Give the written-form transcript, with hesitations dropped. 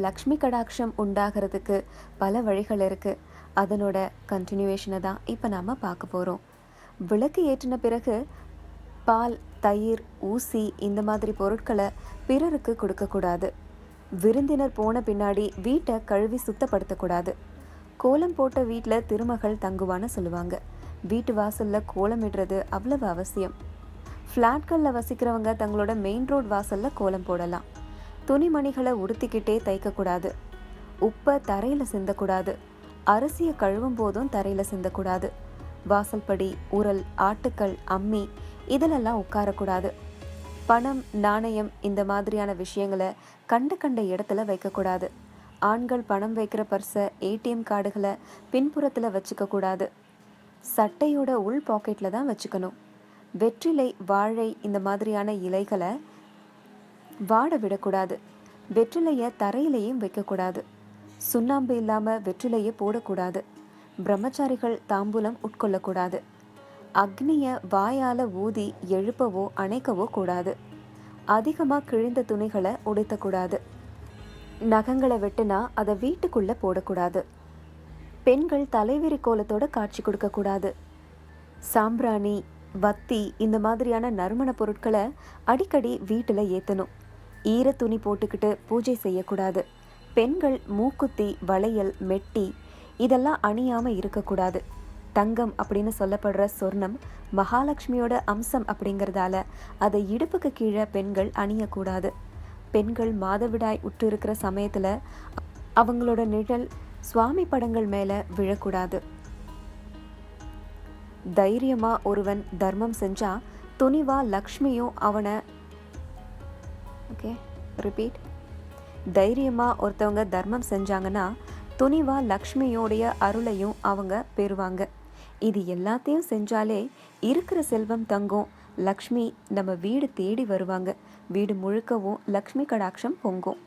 லக்ஷ்மி கடாட்சம் உண்டாகிறதுக்கு பல வழிகள் இருக்குது. அதனோட கண்டினியூவேஷனை தான் இப்போ நாம் பார்க்க போகிறோம். விளக்கு ஏற்றின பிறகு பால், தயிர், ஊசி இந்த மாதிரி பொருட்களை பிறருக்கு கொடுக்கக்கூடாது. விருந்தினர் போன பின்னாடி வீட்டை கழுவி சுத்தப்படுத்தக்கூடாது. கோலம் போட்ட வீட்டில் திருமகள் தங்குவான்னு சொல்லுவாங்க. வீட்டு வாசலில் கோலமிடுறது அவ்வளவு அவசியம். ஃப்ளாட்களில் வசிக்கிறவங்க தங்களோட மெயின் ரோட் வாசலில் கோலம் போடலாம். துணிமணிகளை உடுத்திக்கிட்டே தைக்கக்கூடாது. உப்பை தரையில் சிந்தக்கூடாது. அரிசியை கழுவும் போதும் தரையில் சிந்தக்கூடாது. வாசல்படி, உரல், ஆட்டுக்கள், அம்மி இதிலெல்லாம் உட்காரக்கூடாது. பணம், நாணயம் இந்த மாதிரியான விஷயங்களை கண்ட இடத்துல வைக்கக்கூடாது. ஆண்கள் பணம் வைக்கிற பர்ஸை, ஏடிஎம் கார்டுகளை பின்புறத்தில் வச்சுக்கக்கூடாது. சட்டையோட உள் பாக்கெட்டில் தான் வச்சுக்கணும். வெற்றிலை, வாழை இந்த மாதிரியான இலைகளை வாட விடக்கூடாது. வெற்றிலையை தரையிலையும் வைக்கக்கூடாது. சுண்ணாம்பு இல்லாமல் வெற்றிலையை போடக்கூடாது. பிரம்மச்சாரிகள் தாம்பூலம் உட்கொள்ளக்கூடாது. அக்னியை வாயால் ஊதி எழுப்பவோ அணைக்கவோ கூடாது. அதிகமாக கிழிந்த துணிகளை உடைத்தக்கூடாது. நகங்களை வெட்டினா அதை வீட்டுக்குள்ளே போடக்கூடாது. பெண்கள் தலைவிரி கோலத்தோட காட்சி கொடுக்கக்கூடாது. சாம்பிராணி, வத்தி இந்த மாதிரியான நறுமண பொருட்களை அடிக்கடி வீட்டில் ஏற்றணும். ஈர துணி போட்டுக்கிட்டு பூஜை செய்யக்கூடாது. பெண்கள் மூக்குத்தி, வளையல், மெட்டி இதெல்லாம் அணியாமல் இருக்கக்கூடாது. தங்கம் அப்படின்னு சொல்லப்படுற சொர்ணம் மகாலட்சுமியோட அம்சம் அப்படிங்கிறதால அதை இடுப்புக்கு கீழே பெண்கள் அணியக்கூடாது. பெண்கள் மாதவிடாய் உற்று இருக்கிற சமயத்தில் அவங்களோட நிழல் சுவாமி படங்கள் மேலே விழக்கூடாது. தைரியமா ஒருவன் தர்மம் செஞ்சா துணிவா லக்ஷ்மியும் அவனை தைரியமா ஒருத்தவங்க தர்மம் செஞ்சாங்கன்னா துணிவா லக்ஷ்மியோடைய அருளையும் அவங்க பெறுவாங்க. இது எல்லாத்தையும் செஞ்சாலே இருக்கிற செல்வம் தங்கும். லக்ஷ்மி நம்ம வீடு தேடி வருவாங்க. வீடு முழுக்கவும் லக்ஷ்மி கடாட்சம் பொங்கும்.